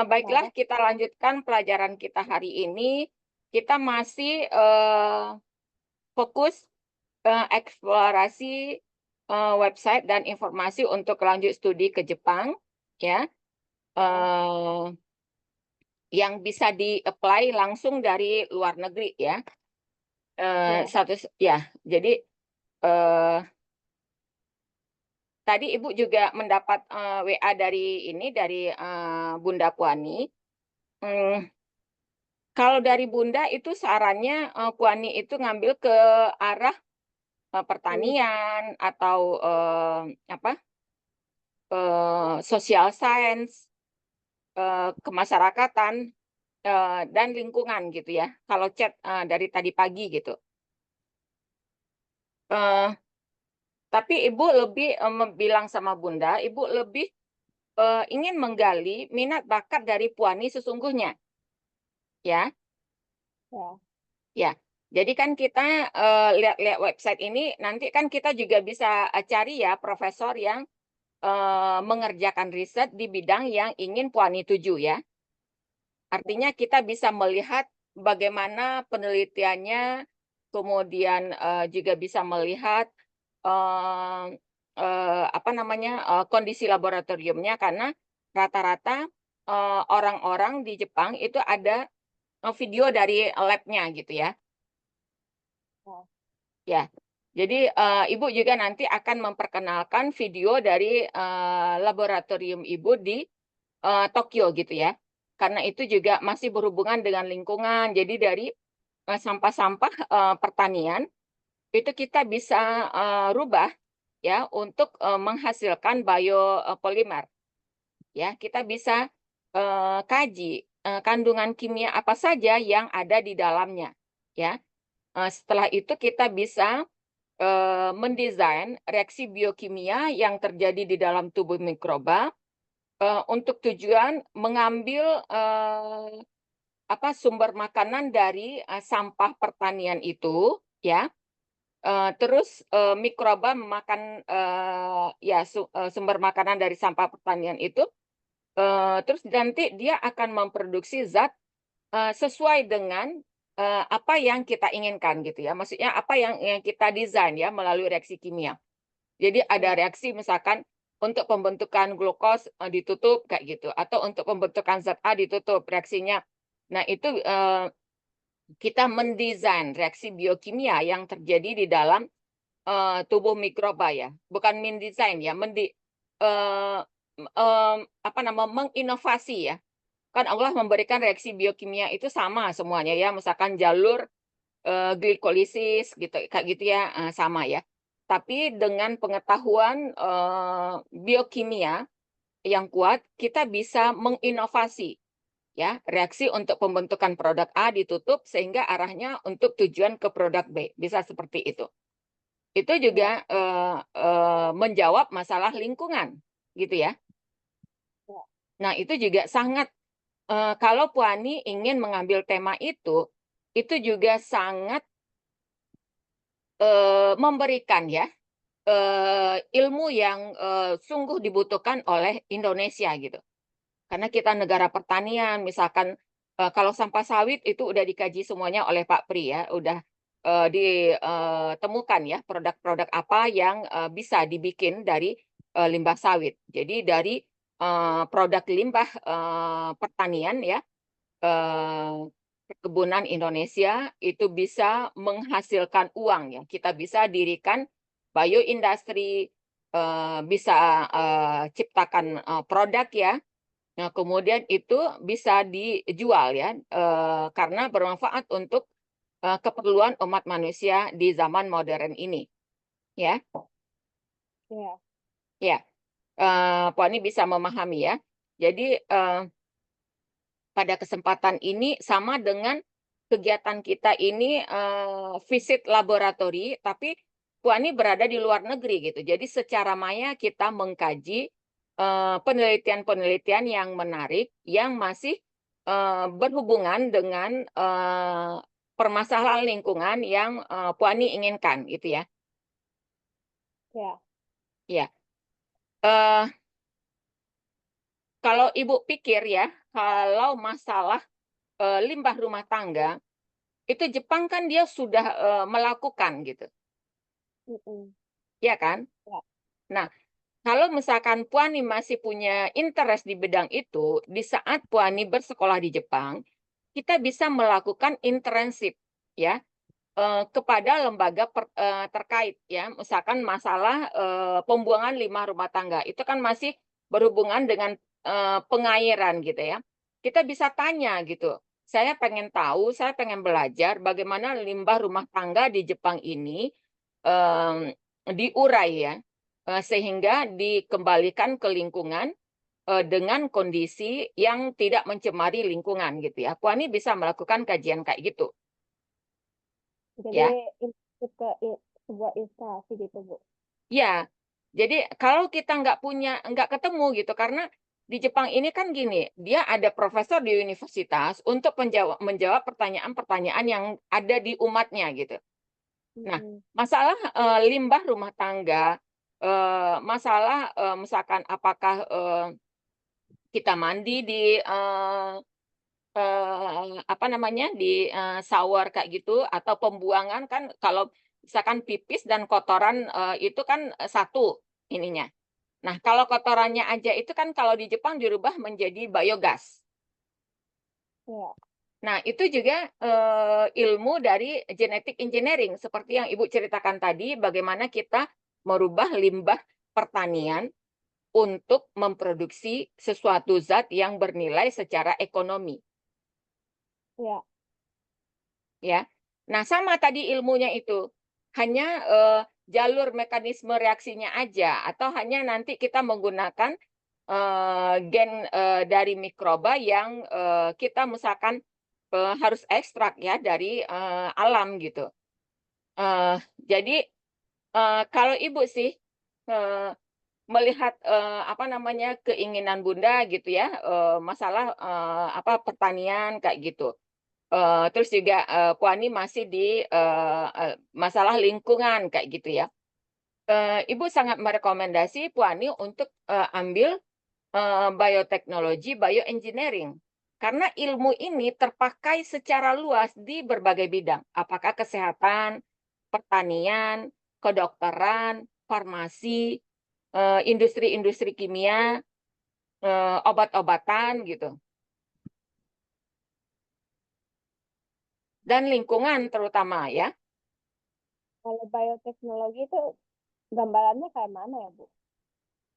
Baiklah, kita lanjutkan pelajaran kita hari ini. Kita masih fokus eksplorasi website dan informasi untuk lanjut studi ke Jepang, ya, yang bisa di-apply langsung dari luar negeri, ya. Jadi tadi Ibu juga mendapat WA dari Bunda Puani. Kalau dari Bunda itu sarannya Puani itu ngambil ke arah pertanian atau social science, kemasyarakatan dan lingkungan gitu ya. Kalau chat dari tadi pagi gitu. Tapi Ibu lebih bilang sama Bunda, Ibu lebih ingin menggali minat bakat dari Puani sesungguhnya, ya. Ya, jadi kan kita lihat-lihat website ini, nanti kan kita juga bisa cari ya profesor yang mengerjakan riset di bidang yang ingin Puani tuju, ya. Artinya kita bisa melihat bagaimana penelitiannya, kemudian juga bisa melihat kondisi laboratoriumnya, karena rata-rata orang-orang di Jepang itu ada video dari lab-nya gitu ya. Ya, jadi Ibu juga nanti akan memperkenalkan video dari laboratorium Ibu di Tokyo gitu ya. Karena itu juga masih berhubungan dengan lingkungan. Jadi dari sampah-sampah pertanian itu kita bisa rubah ya untuk menghasilkan biopolimer. Ya, kita bisa kaji kandungan kimia apa saja yang ada di dalamnya. Ya, setelah itu kita bisa mendesain reaksi biokimia yang terjadi di dalam tubuh mikroba untuk tujuan mengambil sumber makanan dari sampah pertanian itu, ya. Terus mikroba memakan sumber makanan dari sampah pertanian itu, terus nanti dia akan memproduksi zat sesuai dengan apa yang kita inginkan gitu ya. Maksudnya apa yang kita desain ya melalui reaksi kimia. Jadi ada reaksi misalkan untuk pembentukan glukos ditutup kayak gitu, atau untuk pembentukan zat A ditutup reaksinya. Nah, itu kita mendesain reaksi biokimia yang terjadi di dalam tubuh mikroba ya. Bukan mendesain ya, menginovasi ya. Kan Allah memberikan reaksi biokimia itu sama semuanya ya, misalkan jalur glikolisis gitu kayak gitu ya, sama ya. Tapi dengan pengetahuan biokimia yang kuat, kita bisa menginovasi ya reaksi untuk pembentukan produk A ditutup sehingga arahnya untuk tujuan ke produk B, bisa seperti itu. Itu juga menjawab masalah lingkungan gitu ya. Nah, itu juga sangat kalau Puani ingin mengambil tema itu juga sangat memberikan ya ilmu yang sungguh dibutuhkan oleh Indonesia gitu. Karena kita negara pertanian, misalkan kalau sampah sawit itu udah dikaji semuanya oleh Pak Pri ya, udah ditemukan ya produk-produk apa yang bisa dibikin dari limbah sawit. Jadi dari produk limbah pertanian ya, perkebunan Indonesia itu bisa menghasilkan uang ya. Kita bisa dirikan bioindustri, bisa ciptakan produk ya. Nah, kemudian itu bisa dijual ya, karena bermanfaat untuk keperluan umat manusia di zaman modern ini, ya. Ya, Puani bisa memahami ya. Jadi pada kesempatan ini sama dengan kegiatan kita ini visit laboratori, tapi Puani berada di luar negeri gitu. Jadi secara maya kita mengkaji penelitian-penelitian yang menarik yang masih berhubungan dengan permasalahan lingkungan yang Puani inginkan gitu ya. Ya. Eh, kalau Ibu pikir ya, kalau masalah limbah rumah tangga, itu Jepang kan dia sudah melakukan gitu, ya kan? Ya. Nah, kalau misalkan Puani masih punya interest di bidang itu, di saat Puani bersekolah di Jepang, kita bisa melakukan internship ya kepada lembaga terkait ya, misalkan masalah pembuangan limbah rumah tangga itu kan masih berhubungan dengan pengairan gitu ya. Kita bisa tanya gitu. Saya pengen tahu, saya pengen belajar bagaimana limbah rumah tangga di Jepang ini diurai ya, sehingga dikembalikan ke lingkungan dengan kondisi yang tidak mencemari lingkungan gitu ya. Puani bisa melakukan kajian kayak gitu Jadi ya. itu ke sebuah instansi gitu, Bu. Ya, jadi kalau kita nggak ketemu gitu, karena di Jepang ini kan gini, dia ada profesor di universitas untuk menjawab pertanyaan-pertanyaan yang ada di umatnya gitu. Nah, Mm-mm. masalah limbah rumah tangga, masalah misalkan apakah kita mandi di apa namanya di shower kayak gitu atau pembuangan kan kalau misalkan pipis dan kotoran itu kan satu ininya. Nah, kalau kotorannya aja itu kan kalau di Jepang dirubah menjadi biogas. Ya. Nah, itu juga ilmu dari genetic engineering seperti yang Ibu ceritakan tadi, bagaimana kita merubah limbah pertanian untuk memproduksi sesuatu zat yang bernilai secara ekonomi. Ya. Ya. Nah, sama tadi ilmunya itu. Hanya jalur mekanisme reaksinya aja atau hanya nanti kita menggunakan gen dari mikroba yang kita misalkan harus ekstrak ya dari alam gitu. Jadi kalau Ibu sih eh, melihat apa namanya keinginan Bunda gitu ya, masalah apa pertanian kayak gitu. Terus juga Puani masih di masalah lingkungan kayak gitu ya. Ibu sangat merekomendasi Puani untuk ambil bioteknologi, bioengineering. Karena ilmu ini terpakai secara luas di berbagai bidang. Apakah kesehatan, pertanian, kedokteran, farmasi, industri-industri kimia, obat-obatan gitu. Dan lingkungan terutama ya. Kalau bioteknologi itu gambarannya kayak mana ya, Bu?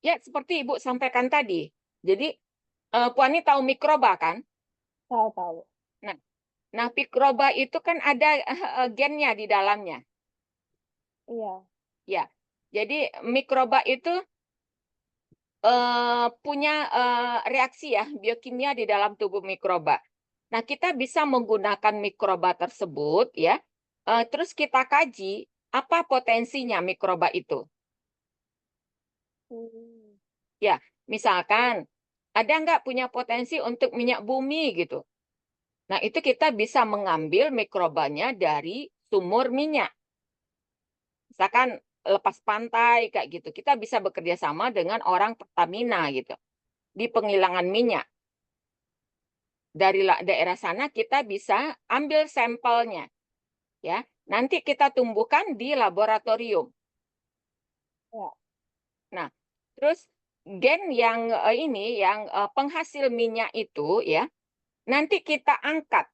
Ya, seperti Ibu sampaikan tadi. Jadi, Puani tahu mikroba kan? Tahu-tahu. Nah, mikroba itu kan ada gennya di dalamnya. Iya. Ya, jadi mikroba itu punya reaksi ya, biokimia di dalam tubuh mikroba. Nah, kita bisa menggunakan mikroba tersebut ya, terus kita kaji apa potensinya mikroba itu. Hmm. Ya, misalkan ada nggak punya potensi untuk minyak bumi gitu. Nah, itu kita bisa mengambil mikrobanya dari sumur minyak. Misalkan lepas pantai kayak gitu. Kita bisa bekerja sama dengan orang Pertamina gitu di penghilangan minyak. Dari daerah sana kita bisa ambil sampelnya ya. Nanti kita tumbuhkan di laboratorium. Ya. Nah, terus gen yang ini yang penghasil minyak itu ya, nanti kita angkat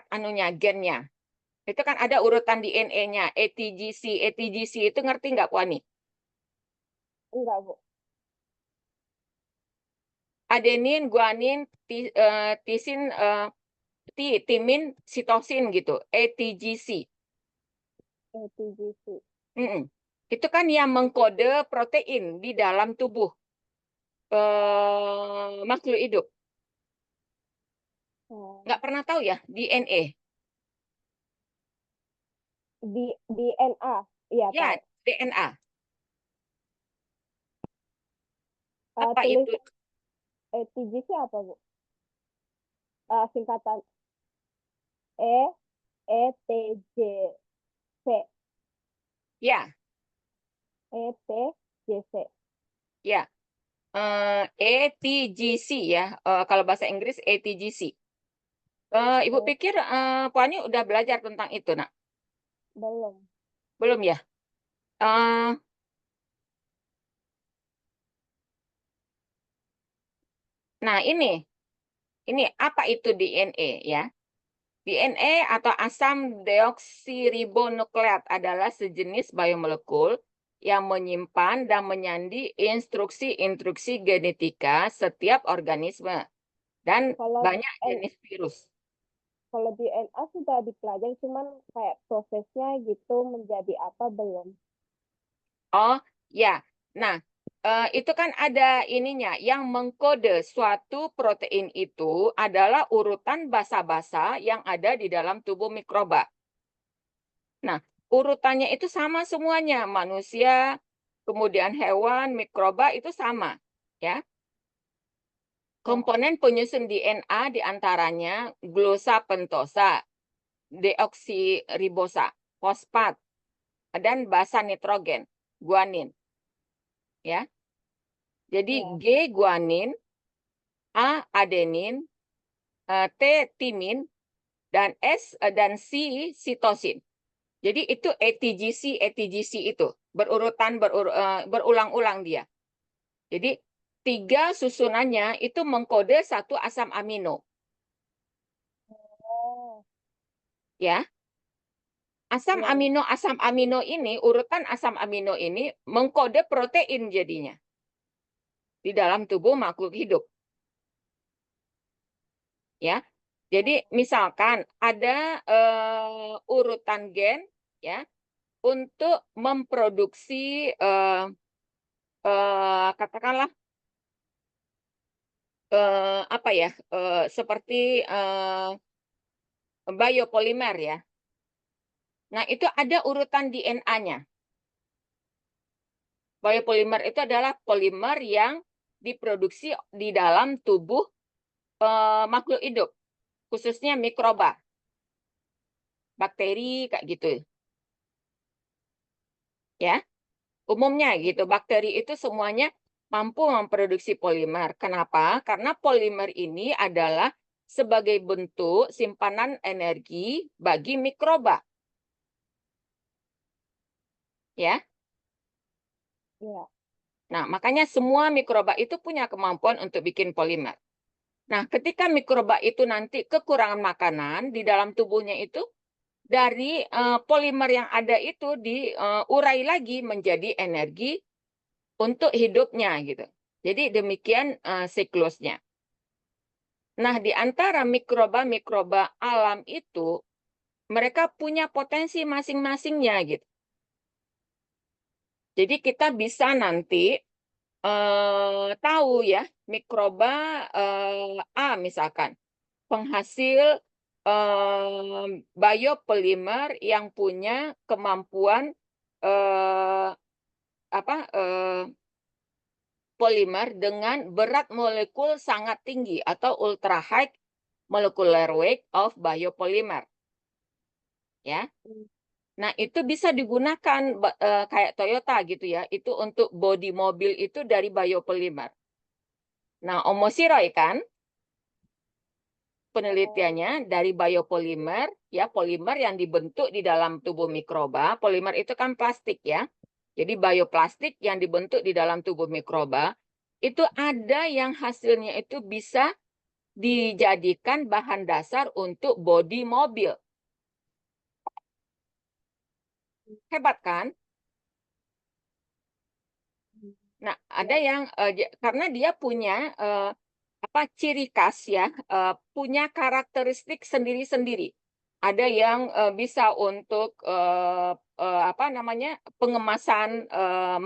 anunya gennya. Itu kan ada urutan DNA-nya, ATGC. ATGC itu ngerti nggak, Wani? Enggak, Bu. Adenin, guanin, tisin, timin, sitosin gitu. ATGC. ATGC. Mm-mm. Itu kan yang mengkode protein di dalam tubuh makhluk hidup. Oh. Nggak pernah tahu ya, DNA. Di DNA. Iya, Ya, tahu. DNA. Apa Tulis itu? ATGC apa, Bu? Singkatan E ETJC. Ya, ETJC. ya. ATGC ya, kalau bahasa Inggris ATGC. Ibu Oh, pikir Puani udah belajar tentang itu, nak? belum. Belum ya? Eh, nah ini apa itu DNA ya? DNA atau asam deoksiribonukleat adalah sejenis biomolekul yang menyimpan dan menyandi instruksi-instruksi genetika setiap organisme dan Kalau banyak N jenis virus. kalau DNA sudah dipelajari, cuman kayak prosesnya gitu menjadi apa belum? Oh ya, nah itu kan ada ininya yang mengkode suatu protein itu adalah urutan basa-basa yang ada di dalam tubuh mikroba. Nah, urutannya itu sama semuanya, manusia, kemudian hewan, mikroba itu sama, ya. Ya, Komponen penyusun DNA diantaranya glukosa pentosa, deoksiribosa, fosfat, dan basa nitrogen, guanin, ya. Jadi ya, G guanin, A adenin, T timin, dan dan C sitosin. Jadi itu ATGC itu berurutan berulang-ulang dia. Jadi tiga susunannya itu mengkode satu asam amino, oh, ya. ya, Asam amino ini, urutan asam amino ini mengkode protein jadinya di dalam tubuh makhluk hidup, ya. Jadi misalkan ada urutan gen, ya, untuk memproduksi katakanlah apa ya, seperti biopolimer ya. Nah, itu ada urutan DNA-nya. Biopolimer itu adalah polimer yang diproduksi di dalam tubuh makhluk hidup, khususnya mikroba, bakteri kayak gitu, ya. Umumnya gitu, bakteri itu semuanya mampu memproduksi polimer. Kenapa? Karena polimer ini adalah sebagai bentuk simpanan energi bagi mikroba, ya. ya, Nah, makanya semua mikroba itu punya kemampuan untuk bikin polimer. Nah, ketika mikroba itu nanti kekurangan makanan di dalam tubuhnya itu, dari polimer yang ada itu diurai lagi menjadi energi untuk hidupnya gitu. Jadi demikian siklusnya. Nah, di antara mikroba-mikroba alam itu, mereka punya potensi masing-masingnya gitu. Jadi kita bisa nanti tahu ya, mikroba A misalkan, penghasil biopolimer yang punya kemampuan eh, apa polimer dengan berat molekul sangat tinggi atau ultra high molecular weight of biopolymer, ya. mm, Nah, itu bisa digunakan kayak Toyota gitu ya. Itu untuk bodi mobil itu dari biopolimer. Nah, Omosiroi kan oh, penelitiannya dari biopolimer, ya polimer yang dibentuk di dalam tubuh mikroba. Polimer itu kan plastik ya. Jadi bioplastik yang dibentuk di dalam tubuh mikroba itu ada yang hasilnya itu bisa dijadikan bahan dasar untuk bodi mobil. Hebat kan? mm, Nah, ada ya, yang karena dia punya apa ciri khas ya, punya karakteristik sendiri-sendiri. Ada yang bisa untuk apa namanya pengemasan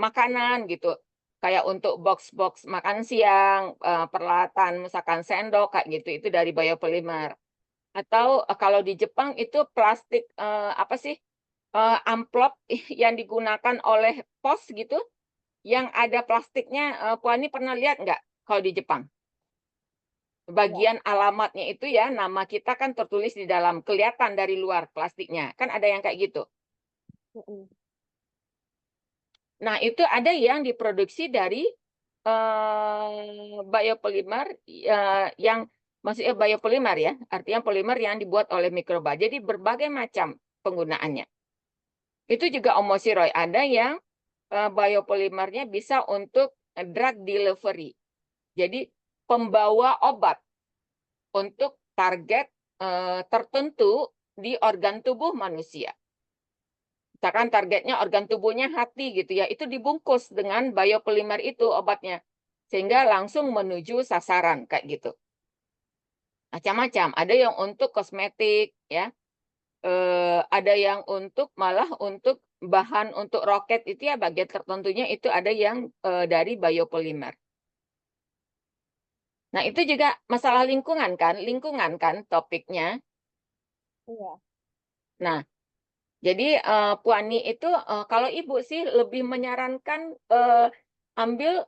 makanan gitu, kayak untuk box-box makan siang, peralatan misalkan sendok kayak gitu, itu dari biopolimer. Atau kalau di Jepang itu plastik apa sih amplop yang digunakan oleh pos gitu, yang ada plastiknya. Puani pernah lihat nggak kalau di Jepang? ya, Bagian alamatnya itu ya, nama kita kan tertulis di dalam, kelihatan dari luar plastiknya. Kan ada yang kayak gitu. mm, Nah, itu ada yang diproduksi dari biopolimer yang maksudnya biopolimer ya, artinya polimer yang dibuat oleh mikroba. Jadi berbagai macam penggunaannya. Itu juga omosiroid. Ada yang biopolimernya bisa untuk drug delivery. Jadi pembawa obat untuk target tertentu di organ tubuh manusia. Misalkan targetnya organ tubuhnya hati gitu ya, itu dibungkus dengan biopolimer itu obatnya. Sehingga langsung menuju sasaran kayak gitu. Macam-macam, ada yang untuk kosmetik ya, ada yang untuk malah untuk bahan untuk roket itu ya bagian tertentunya itu ada yang dari biopolimer. Nah, itu juga masalah lingkungan kan topiknya. Iya. Nah, jadi Puani itu kalau Ibu sih lebih menyarankan ambil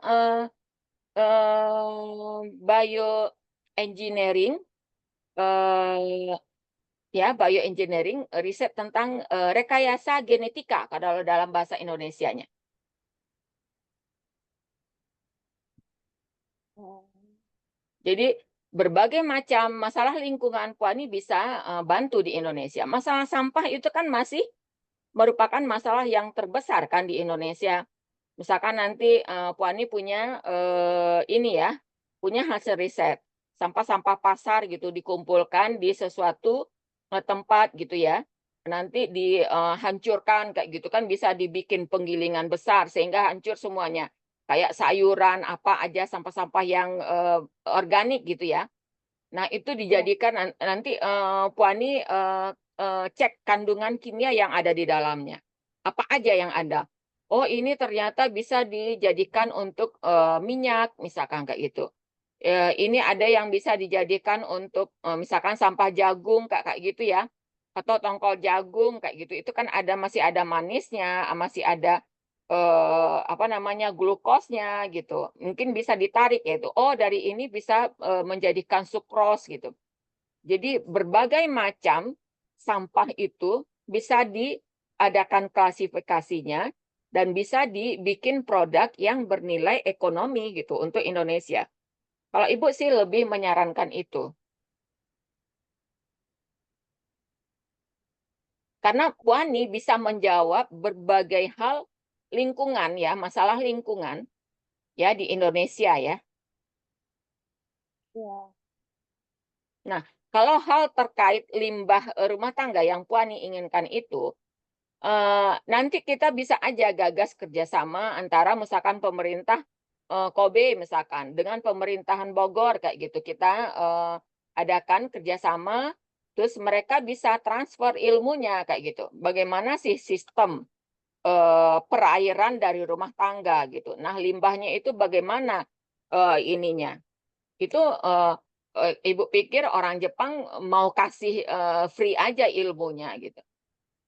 bioengineering, ya bioengineering riset tentang rekayasa genetika kalau dalam bahasa Indonesianya. Oh, Jadi berbagai macam masalah lingkungan Puani bisa bantu di Indonesia. Masalah sampah itu kan masih merupakan masalah yang terbesar kan di Indonesia. Misalkan nanti Puani punya ini ya, punya hasil riset sampah-sampah pasar gitu dikumpulkan di sesuatu tempat gitu ya. Nanti dihancurkan kayak gitu kan bisa dibikin penggilingan besar sehingga hancur semuanya. Kayak sayuran apa aja sampah-sampah yang organik gitu ya. Nah, itu iya. dijadikan nanti Puani cek kandungan kimia yang ada di dalamnya. Apa aja yang ada? Oh, ini ternyata bisa dijadikan untuk minyak, misalkan kayak gitu. Ini ada yang bisa dijadikan untuk misalkan sampah jagung kayak gitu ya, atau tongkol jagung kayak gitu. Itu kan ada masih ada manisnya, masih ada apa namanya glukosnya gitu. Mungkin bisa ditarik ya itu. Oh, dari ini bisa menjadikan sukros gitu. Jadi berbagai macam sampah itu bisa diadakan klasifikasinya dan bisa dibikin produk yang bernilai ekonomi gitu untuk Indonesia. Kalau Ibu sih lebih menyarankan itu. Karena Puani bisa menjawab berbagai hal lingkungan ya, masalah lingkungan ya di Indonesia ya. Iya. Nah, kalau hal terkait limbah rumah tangga yang Puani inginkan itu, nanti kita bisa aja gagas kerjasama antara misalkan pemerintah Kobe misalkan dengan pemerintahan Bogor kayak gitu. Kita adakan kerjasama, terus mereka bisa transfer ilmunya kayak gitu. Bagaimana sih sistem perairan dari rumah tangga gitu. Nah, limbahnya itu bagaimana ininya? Itu Ibu pikir orang Jepang mau kasih free aja ilmunya gitu.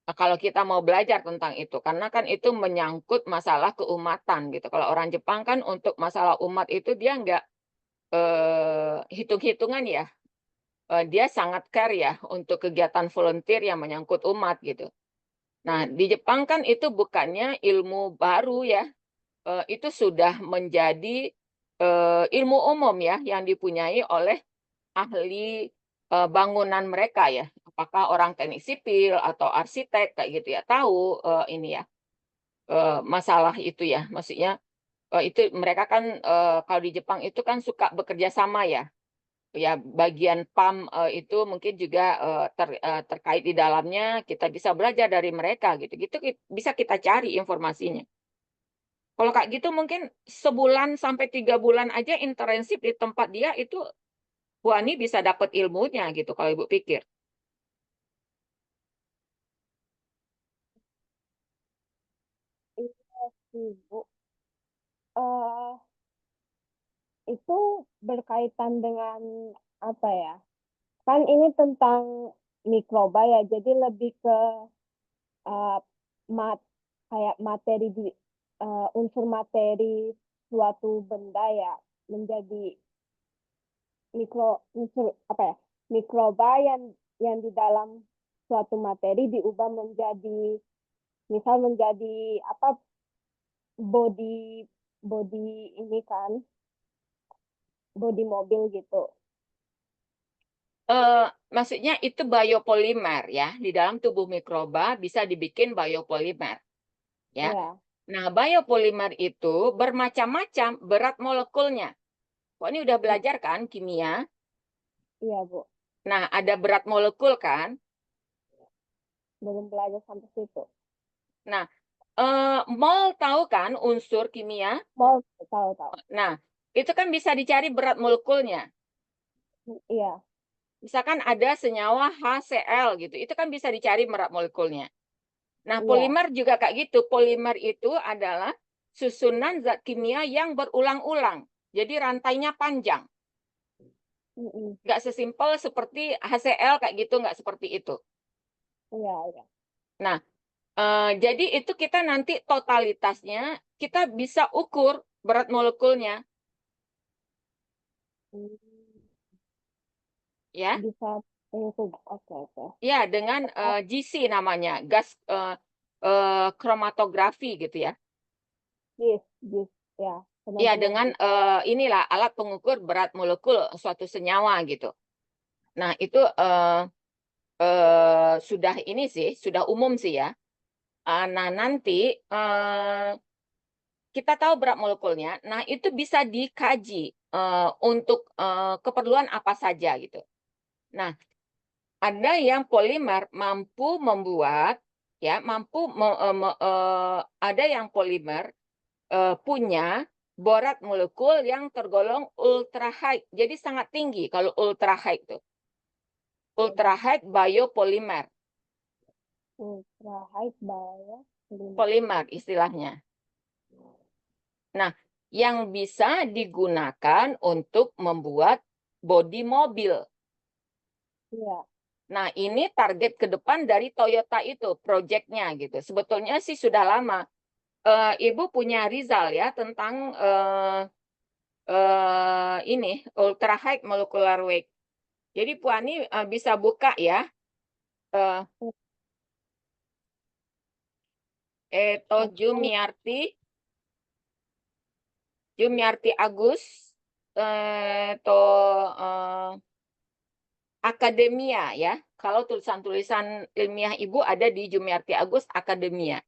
Nah, kalau kita mau belajar tentang itu, karena kan itu menyangkut masalah keumatan gitu. Kalau orang Jepang kan untuk masalah umat itu dia nggak hitung-hitungan ya. Dia sangat care ya untuk kegiatan volunteer yang menyangkut umat gitu. Nah, di Jepang kan itu bukannya ilmu baru ya, itu sudah menjadi ilmu umum ya yang dipunyai oleh ahli bangunan mereka ya. Apakah orang teknik sipil atau arsitek kayak gitu ya tahu ini ya masalah itu ya. Maksudnya itu mereka kan kalau di Jepang itu kan suka bekerja sama ya. Ya bagian PAM itu mungkin juga terkait di dalamnya kita bisa belajar dari mereka gitu. Gitu bisa kita cari informasinya. Kalau kayak gitu mungkin sebulan sampai 3 bulan aja intensif di tempat dia itu wah ini bisa dapat ilmunya gitu kalau Ibu pikir. Iya sih, Bu. Eh, itu berkaitan dengan apa ya? Kan ini tentang mikroba ya, jadi lebih ke eh, mat kayak materi unsur materi suatu benda ya menjadi unsur apa ya? Mikroba yang di dalam suatu materi diubah menjadi misal menjadi apa body body ini kan, body mobil gitu. Maksudnya itu biopolimer ya, di dalam tubuh mikroba bisa dibikin biopolimer ya. Iya, Nah, biopolimer itu bermacam-macam berat molekulnya. Kok ini udah belajar kan kimia? iya Bu. Nah, ada berat molekul kan? Belum belajar sampai situ. Nah, mol tahu kan unsur kimia? Mau tahu-tahu. Nah, itu kan bisa dicari berat molekulnya. Iya, Misalkan ada senyawa HCl gitu, itu kan bisa dicari berat molekulnya. Nah, iya. polimer juga kayak gitu. Polimer itu adalah susunan zat kimia yang berulang-ulang. Jadi rantainya panjang. Mm-mm. Nggak sesimpel seperti HCl kayak gitu, nggak seperti itu. Iya, iya. Nah, jadi itu kita nanti totalitasnya kita bisa ukur berat molekulnya, Hmm, ya. bisa oke, oke. Ya, dengan GC namanya, gas kromatografi gitu ya. Yes, ya, Ya, benar-benar dengan gitu. inilah alat pengukur berat molekul suatu senyawa gitu. Nah, itu sudah ini sih, sudah umum sih ya. Nah, nanti kita tahu berat molekulnya. Nah, itu bisa dikaji untuk keperluan apa saja gitu. Nah, ada yang polimer mampu membuat ya, ada yang polimer punya berat molekul yang tergolong ultra high. Jadi sangat tinggi kalau ultra high itu. Ultra high biopolimer, Ultra high bio polimer istilahnya. Nah, yang bisa digunakan untuk membuat bodi mobil. Iya, Nah, ini target ke depan dari Toyota itu, proyeknya gitu. Sebetulnya sih sudah lama. Ibu punya Rizal ya tentang ini ultra high molecular weight. Jadi Puani bisa buka ya, eh, memang Jumiarti Agus, to Akademia ya. Kalau tulisan-tulisan ilmiah Ibu ada di Jumiarti Agus Akademia.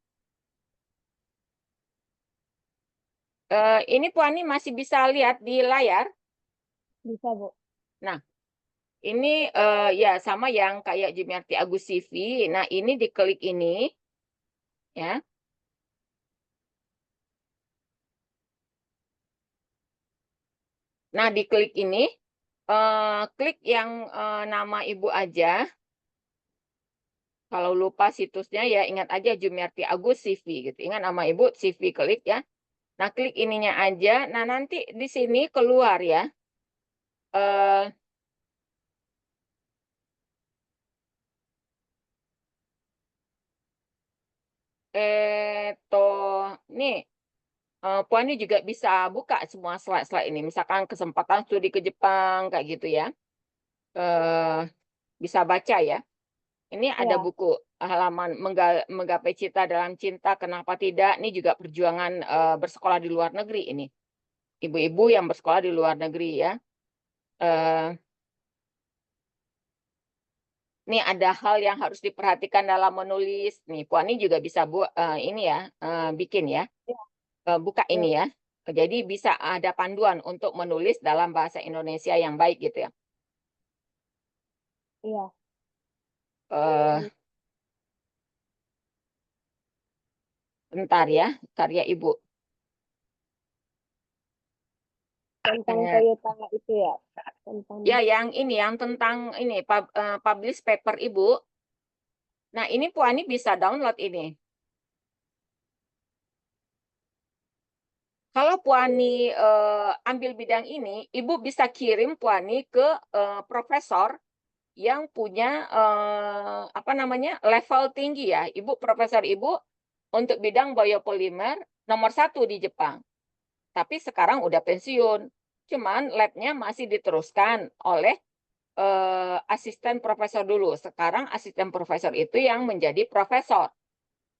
Ini Puani masih bisa lihat di layar. bisa Bu. Nah, ini ya sama yang kayak Jumiarti Agus CV. Nah, ini diklik ini ya. Nah, diklik ini klik yang nama Ibu aja. Kalau lupa situsnya ya ingat aja Jumiarti Agus CV gitu. Ingat nama Ibu CV klik ya. Nah, klik ininya aja. Nah, nanti di sini keluar ya. Eh to nih Puani juga bisa buka semua slide-slide ini. Misalkan kesempatan studi ke Jepang kayak gitu ya. Eh bisa baca ya. Ini ada Iya, buku halaman Menggapai Cita dalam Cinta Kenapa Tidak. Ini juga perjuangan bersekolah di luar negeri ini. Ibu-ibu yang bersekolah di luar negeri ya. Eh Ini ada hal yang harus diperhatikan dalam menulis. Nih, Puani juga bisa buat ini ya, bikin ya, iya, buka iya, ini ya. Jadi bisa ada panduan untuk menulis dalam bahasa Indonesia yang baik gitu ya. iya. Eh, Bentar ya, karya Ibu. Tentang Eh, Toyota itu ya, tentang Ya, yang ini, yang tentang ini, publish paper Ibu. Nah, ini Puani bisa download ini. Kalau Puani ambil bidang ini, Ibu bisa kirim Puani ke profesor yang punya apa namanya level tinggi ya. Ibu profesor Ibu untuk bidang biopolimer nomor 1 di Jepang. Tapi sekarang udah pensiun. Cuman labnya masih diteruskan oleh asisten profesor dulu. Sekarang asisten profesor itu yang menjadi profesor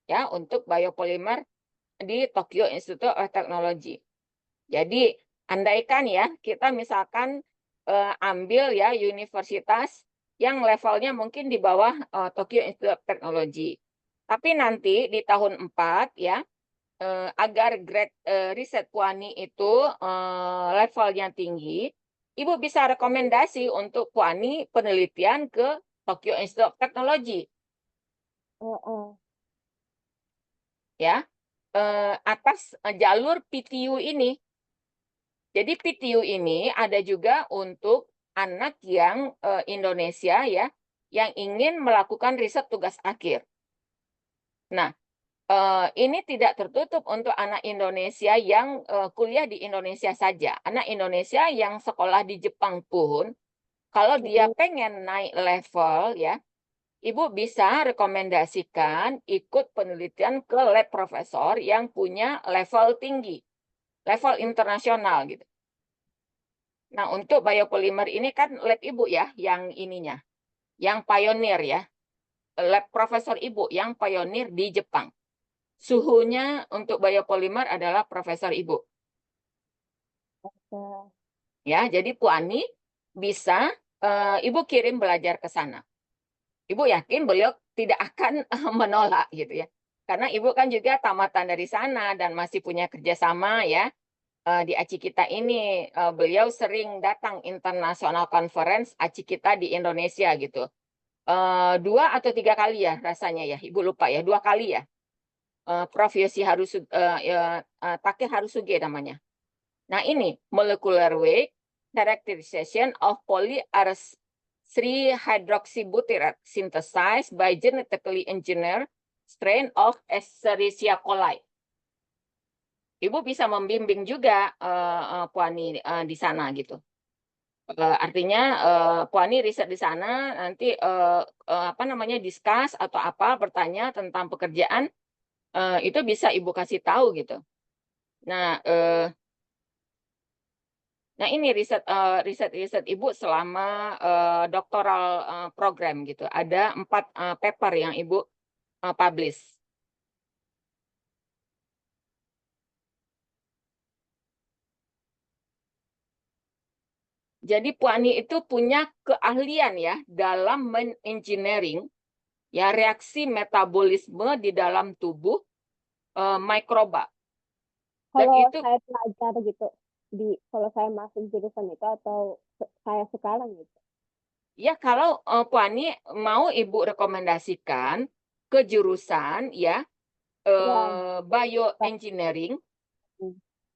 ya untuk biopolimer di Tokyo Institute of Technology. Jadi andaikan ya kita misalkan ambil ya universitas yang levelnya mungkin di bawah Tokyo Institute of Technology. Tapi nanti di tahun 4 ya agar grade riset Puani itu levelnya tinggi, Ibu bisa rekomendasi untuk Puani penelitian ke Tokyo Institute of Technology ya atas jalur PTU ini. Jadi PTU ini ada juga untuk anak yang Indonesia ya, yang ingin melakukan riset tugas akhir. Nah, ini tidak tertutup untuk anak Indonesia yang kuliah di Indonesia saja. Anak Indonesia yang sekolah di Jepang pun, kalau dia pengen naik level ya, Ibu bisa rekomendasikan ikut penelitian ke lab profesor yang punya level tinggi, level internasional gitu. Nah, untuk biopolimer ini kan lab Ibu ya, yang ininya, yang pionir ya. Lab Profesor Ibu yang pionir di Jepang. Suhunya untuk biopolimer adalah Profesor Ibu. Ya, jadi Puani bisa Ibu kirim belajar ke sana. Ibu yakin beliau tidak akan menolak gitu ya. Karena Ibu kan juga tamatan dari sana dan masih punya kerjasama ya di ACI kita ini. Beliau sering datang international conference ACI kita di Indonesia gitu. 2 atau 3 kali ya rasanya ya, Ibu lupa ya, 2 kali ya. Prof. Yosi Take Harusuge namanya. Nah ini molecular weight characterization of polyRS 3 hydroxybutyrate synthesized by genetically engineered strain of Escherichia coli. Ibu bisa membimbing juga Puani di sana gitu. Artinya Puani riset di sana nanti apa namanya discuss atau apa bertanya tentang pekerjaan itu bisa Ibu kasih tahu gitu. Nah, nah ini riset Ibu selama doktoral program gitu. Ada 4 paper yang Ibu publish. Jadi Puani itu punya keahlian ya dalam menengineering ya reaksi metabolisme di dalam tubuh mikroba. Dan Kalau itu saya belajar gitu kalau saya masuk jurusan itu atau saya sekarang gitu. ya kalau Puani mau Ibu rekomendasikan ke jurusan ya Ya, bioengineering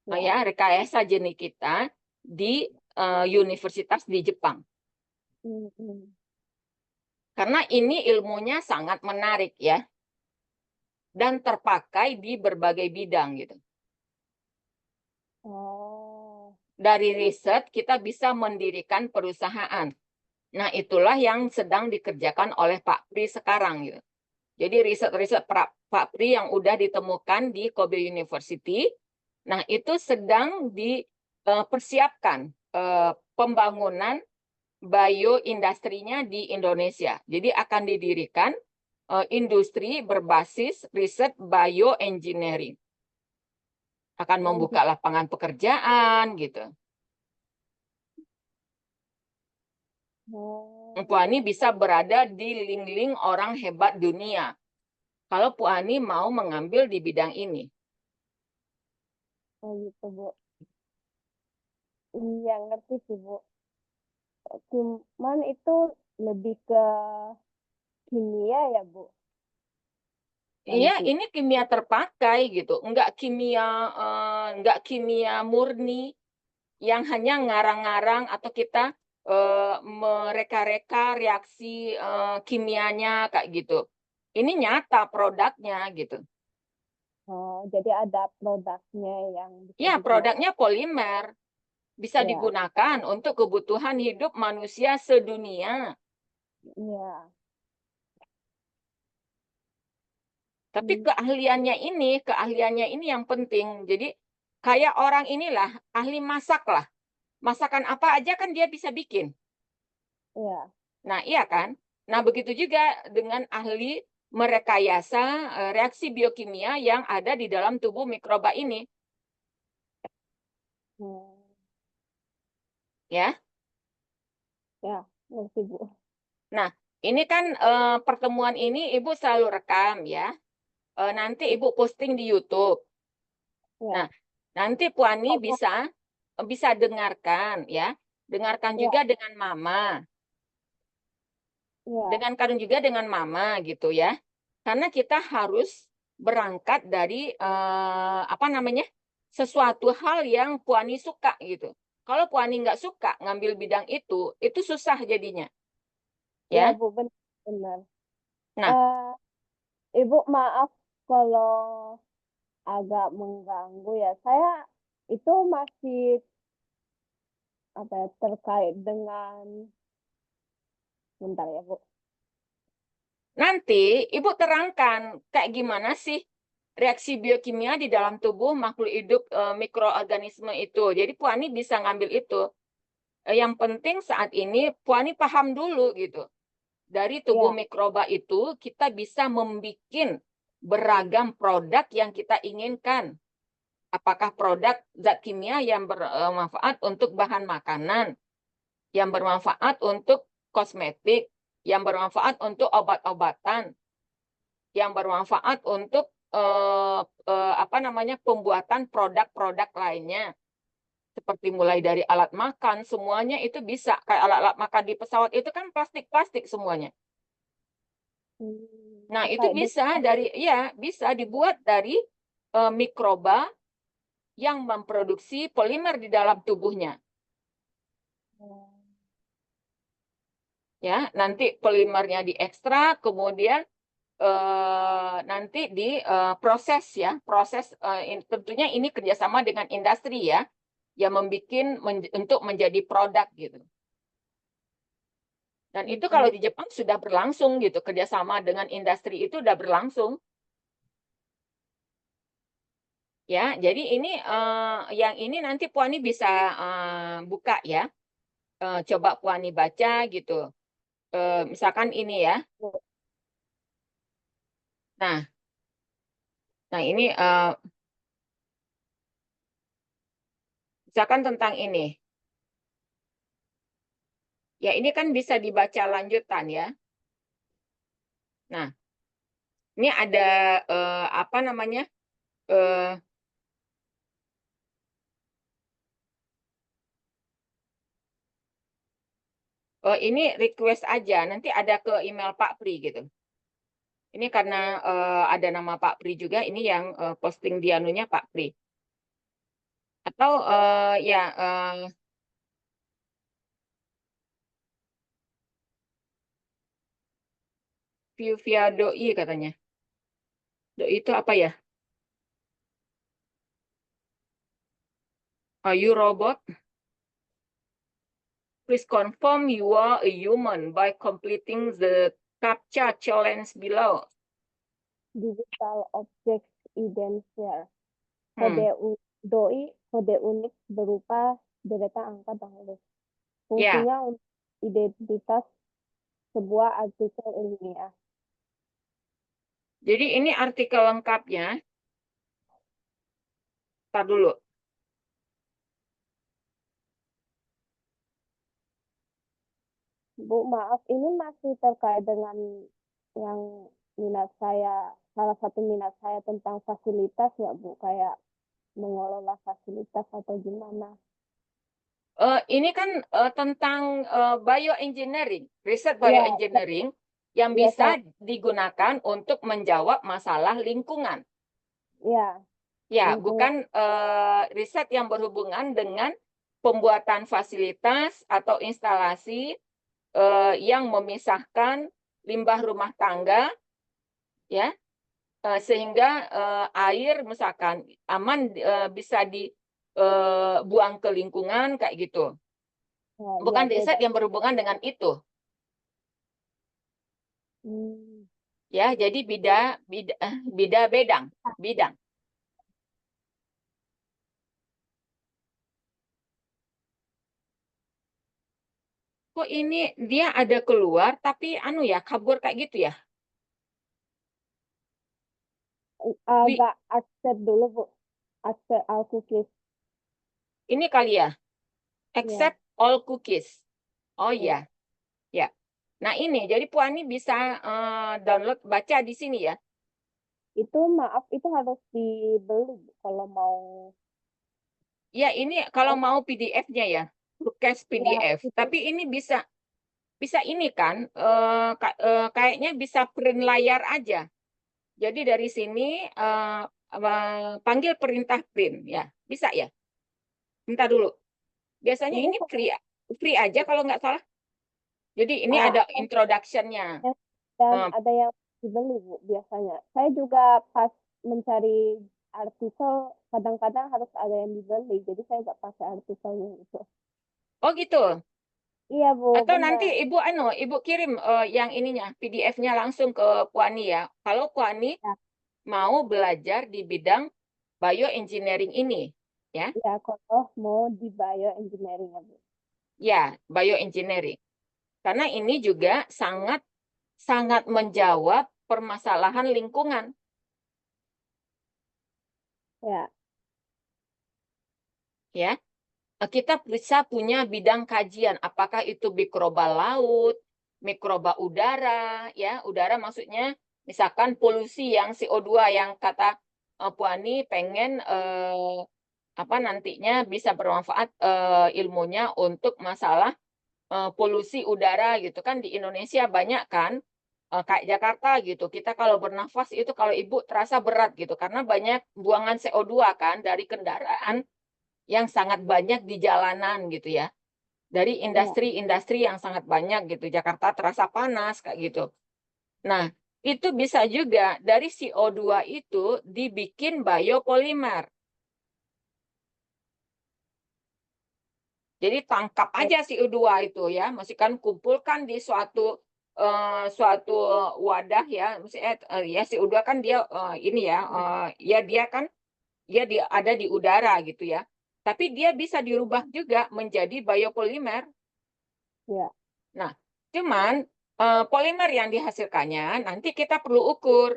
ya. ya rekayasa genik kita di universitas di Jepang. Karena ini ilmunya sangat menarik ya dan terpakai di berbagai bidang gitu. Oh, Dari riset kita bisa mendirikan perusahaan. Nah, itulah yang sedang dikerjakan oleh Pak Pri sekarang gitu. Jadi riset-riset Pak Pri yang udah ditemukan di Kobe University, nah itu sedang dipersiapkan pembangunan bioindustrinya di Indonesia. Jadi akan didirikan industri berbasis riset bioengineering. Akan membuka lapangan pekerjaan gitu. Puani bisa berada di link-link orang hebat dunia. Kalau Puani mau mengambil di bidang ini. oh gitu, Bu. Iya, ngerti sih, Bu. Cuman itu lebih ke kimia ya, Bu? Iya, Nanti. ini kimia terpakai gitu, enggak kimia murni yang hanya ngarang-ngarang atau kita mereka-reka reaksi kimianya kayak gitu. Ini nyata produknya gitu. Oh, jadi ada produknya yang bisa Ya, digunakan. produknya polimer bisa Ya, digunakan untuk kebutuhan hidup manusia sedunia. iya. Tapi keahliannya ini yang penting. Jadi kayak orang inilah ahli masak lah. Masakan apa aja kan dia bisa bikin. Iya. Nah, iya kan? Nah, begitu juga dengan ahli merekayasa reaksi biokimia yang ada di dalam tubuh mikroba ini. Hmm, Ya. ya, ngerti Bu. Nah, ini kan pertemuan ini Ibu selalu rekam ya. Nanti Ibu posting di YouTube. Nah, Ya, nanti Puani bisa dengarkan ya. Dengarkan ya, juga dengan Mama. ya, Dengarkan juga dengan Mama gitu ya. Karena kita harus berangkat dari apa namanya? Sesuatu hal yang Puani suka gitu. Kalau Puani nggak suka ngambil bidang itu susah jadinya. ya Ya. Bu, benar. Nah, Eh, Ibu maaf kalau agak mengganggu ya. Saya itu masih apa ya, terkait dengan, bentar ya Bu. nanti Ibu terangkan kayak gimana sih reaksi biokimia di dalam tubuh makhluk hidup mikroorganisme itu. Jadi Puani bisa ngambil itu. Yang penting saat ini Puani paham dulu gitu. Dari tubuh Ya, mikroba itu kita bisa membuat beragam produk yang kita inginkan. Apakah produk zat kimia yang bermanfaat untuk bahan makanan, yang bermanfaat untuk kosmetik, yang bermanfaat untuk obat-obatan, yang bermanfaat untuk apa namanya pembuatan produk-produk lainnya seperti mulai dari alat makan semuanya itu bisa kayak alat-alat makan di pesawat itu kan plastik-plastik semuanya. Nah, itu terkait bisa bisa dibuat dari mikroba yang memproduksi polimer di dalam tubuhnya. dengan, Ya, nanti polimernya diekstrak, kemudian nanti diproses ya, proses tentunya ini kerjasama dengan industri ya, yang membuat untuk menjadi produk gitu. Dan itu kalau di Jepang sudah berlangsung gitu, kerjasama dengan industri itu sudah berlangsung. Ya, jadi ini yang ini nanti Puani bisa buka ya, coba Puani baca gitu. Misalkan ini ya. Nah, nah ini misalkan tentang ini. Ya, ini kan bisa dibaca lanjutan ya. Nah, ini ada apa namanya? Eh, ini request aja, nanti ada ke email Pak Pri gitu. Ini karena ada nama Pak Pri juga, ini yang posting di anunya Pak Pri. Atau ya via doi katanya. Doi itu apa ya? You robot? Please confirm you are a human by completing the CAPTCHA challenge below. digital object identifier. Hmm. DOI, kode unik berupa deretan angka dan huruf. Ya, Fungsinya untuk identitas sebuah artikel ilmiah. jadi ini artikel lengkapnya. Tar dulu. Bu, maaf, ini masih terkait dengan yang minat saya, salah satu minat saya tentang fasilitas ya Bu, kayak mengelola fasilitas atau gimana. Ini kan tentang bioengineering, riset Ya, bioengineering yang ya, bisa digunakan untuk menjawab masalah lingkungan. ya, Ya, lingkungan. bukan riset yang berhubungan dengan pembuatan fasilitas atau instalasi yang memisahkan limbah rumah tangga, ya, sehingga air misalkan aman bisa dibuang ke lingkungan kayak gitu. Ya, Bukan riset beda. yang berhubungan dengan itu. Hmm. Ya, jadi bida bedang, bidang. Kok ini dia ada keluar tapi anu ya kabur kayak gitu ya? Wi, Agak accept dulu Bu, accept all cookies. Ini kali ya, Ya, accept all cookies. Oh ya. iya, ya. Nah ini, jadi Puani bisa download, baca di sini ya. Itu maaf, itu harus dibeli Bu, kalau mau. Ya ini kalau Oh, mau PDF-nya ya, broadcast ya, PDF. itu. Tapi ini bisa bisa ini kan, kayaknya bisa print layar aja. Jadi dari sini panggil perintah print ya, bisa ya. Minta dulu. Biasanya Ini ini free aja kalau nggak salah. Jadi ini ada ada introduction-nya. yang dan Eh, ada yang dibeli Bu biasanya. Saya juga pas mencari artikel kadang-kadang harus ada yang dibeli, jadi saya nggak pakai artikelnya itu. oh gitu. Iya Bu, Atau nanti benar. Ibu kirim yang ininya, PDF-nya langsung ke Puani ya. Kalau Puani Ya, mau belajar di bidang bioengineering ini, ya. ya kalau mau di bioengineering ya Bu. Ya, bioengineering. Karena ini juga sangat sangat menjawab permasalahan lingkungan, Ya, ya. Kita bisa punya bidang kajian, apakah itu mikroba laut, mikroba udara, ya. Udara maksudnya misalkan polusi yang CO2 yang kata Puani pengen apa nantinya bisa bermanfaat ilmunya untuk masalah polusi udara gitu kan. Di Indonesia banyak kan, kayak Jakarta gitu. Kita kalau bernafas itu kalau Ibu terasa berat gitu karena banyak buangan CO2 kan dari kendaraan yang sangat banyak di jalanan gitu ya. Dari ya, industri-industri yang sangat banyak gitu. Jakarta terasa panas kayak gitu. Nah, itu bisa juga dari CO2 itu dibikin biopolimer. Jadi tangkap ya, aja CO2 itu ya, mesti kan kumpulkan di suatu wadah ya, mesti ya CO2 kan dia ini ya, ya dia kan ada di udara gitu ya. Tapi dia bisa dirubah juga menjadi biopolimer. ya. Nah, cuman polimer yang dihasilkannya nanti kita perlu ukur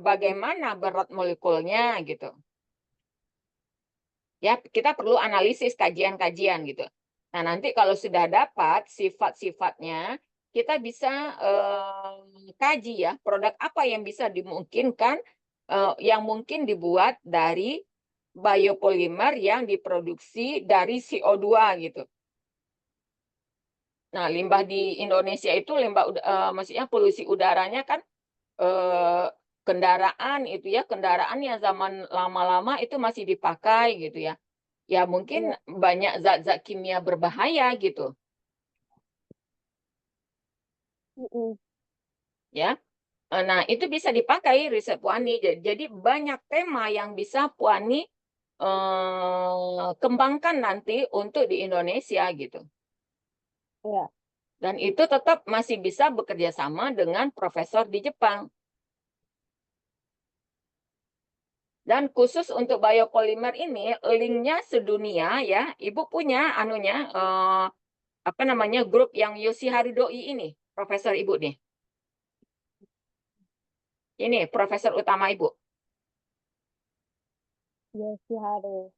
bagaimana berat molekulnya gitu. Ya, kita perlu analisis kajian-kajian gitu. Nah, nanti kalau sudah dapat sifat-sifatnya, kita bisa kaji ya produk apa yang bisa dimungkinkan yang mungkin dibuat dari biopolimer yang diproduksi dari CO2 gitu. Nah, limbah di Indonesia itu maksudnya polusi udaranya kan eh, kendaraan itu ya, kendaraan yang zaman lama-lama itu masih dipakai gitu ya. Ya mungkin Iya. banyak zat-zat kimia berbahaya gitu Mm-mm. ya. Nah, itu bisa dipakai riset Puani. Jadi banyak tema yang bisa Puani kembangkan nanti untuk di Indonesia gitu. Iya. Dan itu tetap masih bisa bekerja sama dengan profesor di Jepang. Dan khusus untuk biopolimer ini, linknya sedunia ya. Ibu punya anunya apa namanya grup yang Yoshiharu Doi ini, profesor Ibu nih. Ini profesor utama Ibu. Ya sih harus.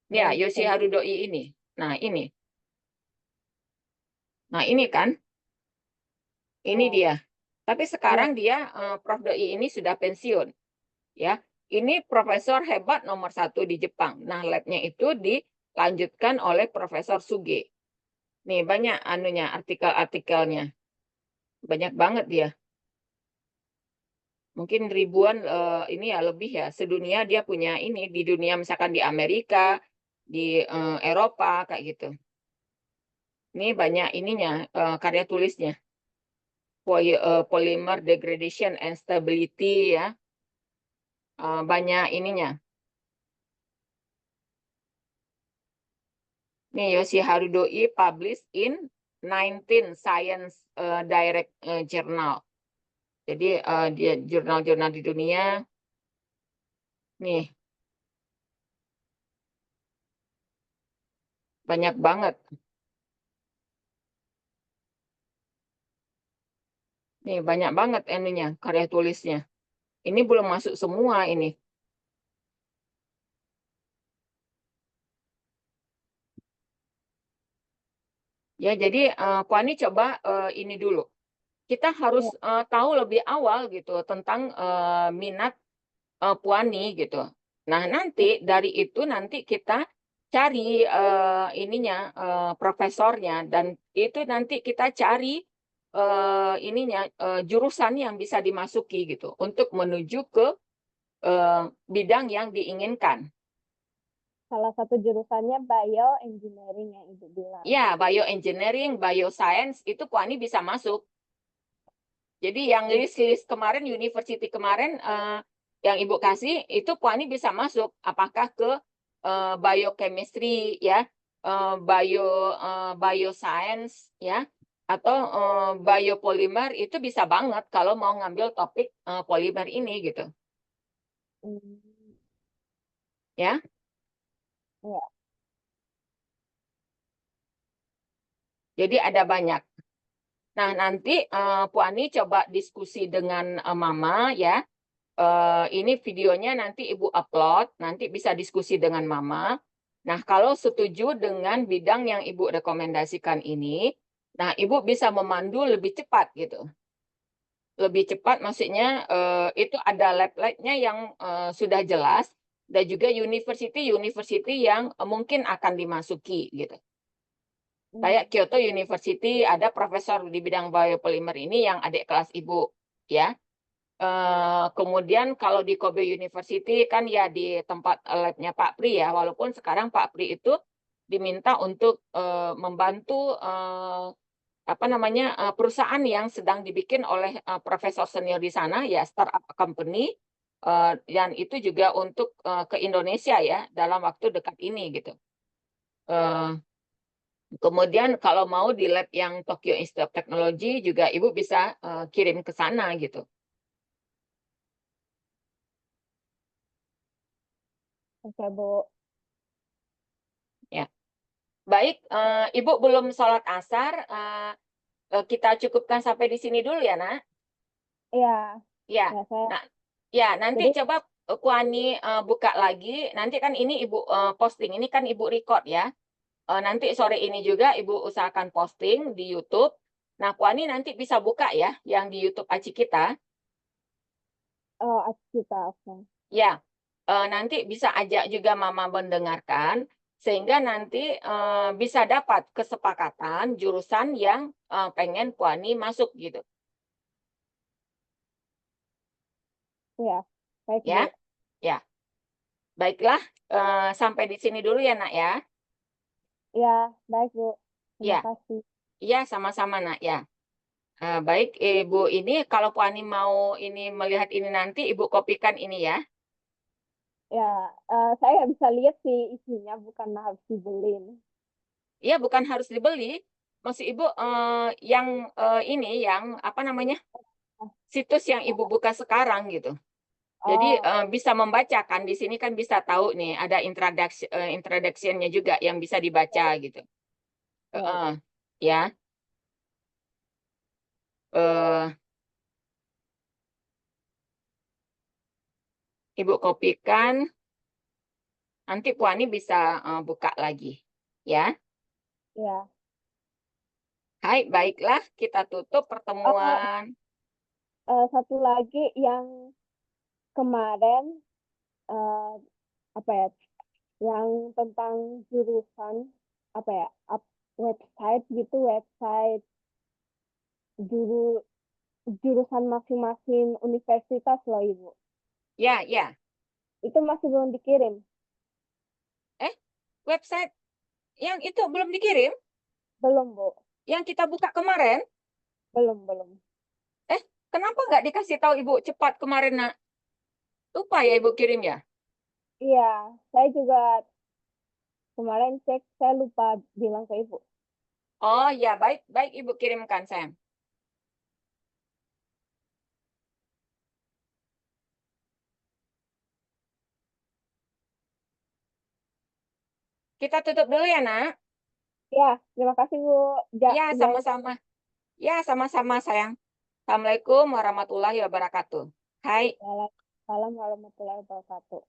Ya, Baik, saya. Yoshiharu Doi ini. Nah, ini. Nah, ini kan, ini Ya, dia. Tapi ya, sekarang dia Prof Doi ini sudah pensiun, ya. Ini profesor hebat nomor satu di Jepang. Nah, labnya itu dilanjutkan oleh Profesor Suge. Nih, banyak anunya, artikel-artikelnya. Banyak banget dia. Mungkin ribuan ini ya lebih ya. Sedunia dia punya ini di dunia misalkan di Amerika, di Eropa kayak gitu. Ini banyak ininya karya tulisnya. Polymer degradation and stability ya. Banyak ininya. Nih Yoshiharu Doi published in 19 Science Direct Journal. Jadi dia jurnal-jurnal di dunia. Nih banyak banget. Nih banyak banget ininya karya tulisnya. Ini belum masuk semua ini. Ya, jadi Puani coba ini dulu. Kita harus tahu lebih awal gitu tentang minat Puani gitu. Nah, nanti dari itu nanti kita cari ininya profesornya, dan itu nanti kita cari ininya jurusan yang bisa dimasuki gitu untuk menuju ke bidang yang diinginkan. Salah satu jurusannya bioengineering yang Ibu bilang. Ya, bioengineering, bioscience itu Puani bisa masuk. Jadi yang list kemarin, university kemarin yang Ibu kasih itu Puani bisa masuk. Apakah ke biochemistry ya, bioscience ya, atau biopolymer, itu bisa banget kalau mau ngambil topik polimer ini gitu Hmm, ya. ya, Jadi ada banyak. Nah, nanti Puani coba diskusi dengan Mama ya. Ini videonya nanti Ibu upload, nanti bisa diskusi dengan Mama. Nah, kalau setuju dengan bidang yang Ibu rekomendasikan ini, nah Ibu bisa memandu lebih cepat gitu. Lebih cepat maksudnya itu ada lab-labnya yang sudah jelas, dan juga university yang mungkin akan dimasuki gitu. Kayak Kyoto University ada profesor di bidang biopolymer ini yang adik kelas Ibu ya. Kemudian kalau di Kobe University kan ya di tempat labnya Pak Pri ya, walaupun sekarang Pak Pri itu diminta untuk membantu apa namanya perusahaan yang sedang dibikin oleh profesor senior di sana ya, startup company, dan itu juga untuk ke Indonesia ya dalam waktu dekat ini gitu. Kemudian kalau mau di lab yang Tokyo Institute of Technology juga Ibu bisa kirim ke sana gitu. oke Bu. Ya. Baik, Ibu belum sholat asar, kita cukupkan sampai di sini dulu ya, Nak. Iya, Ya, ya saya. nah, ya nanti Jadi, coba Kuani buka lagi. Nanti kan ini Ibu posting, ini kan Ibu record ya. Nanti sore ini juga Ibu usahakan posting di YouTube. Nah, Kuani nanti bisa buka ya, yang di YouTube Aci kita. kita oke. Ya, nanti bisa ajak juga Mama mendengarkan, sehingga nanti bisa dapat kesepakatan jurusan yang pengen Puani masuk gitu. Iya, baik Bu. Ya, ya. Baiklah, sampai di sini dulu ya, Nak ya. Iya, baik Bu. Terima Ya, kasih. ya sama-sama, Nak ya. Baik, Ibu ini kalau Puani mau ini melihat ini nanti Ibu kopikan ini ya. Ya, saya nggak bisa lihat sih isinya, bukan harus dibeliin. Iya, bukan harus dibeli. Maksud Ibu yang ini yang apa namanya? Situs yang Ibu buka sekarang gitu. Jadi Oh, bisa membacakan di sini kan bisa tahu nih ada introduction-nya juga yang bisa dibaca gitu. ya, Ya, eh, Ibu kopikan, nanti Puani bisa buka lagi. Ya, ya. hai, baiklah kita tutup Oh, pertemuan. satu lagi yang kemarin, eh, apa ya, yang tentang jurusan, apa ya, website gitu, website juru jurusan masing-masing universitas loh Ibu. Ya, ya. Itu masih belum dikirim. Eh, website yang itu belum dikirim? Belum Bu, Yang kita buka kemarin? belum. Eh, kenapa nggak dikasih tahu Ibu cepat kemarin, Nak? Lupa ya Ibu kirim ya? Iya, saya juga kemarin cek, saya lupa bilang ke Ibu. Oh ya, baik, baik Ibu kirimkan, sayang. Kita tutup dulu ya, Nak. Ya, terima kasih Bu. Ya, Udah. sama-sama. Ya, sama-sama, sayang. Assalamualaikum warahmatullahi wabarakatuh. Hai. Waalaikumsalam warahmatullahi wabarakatuh.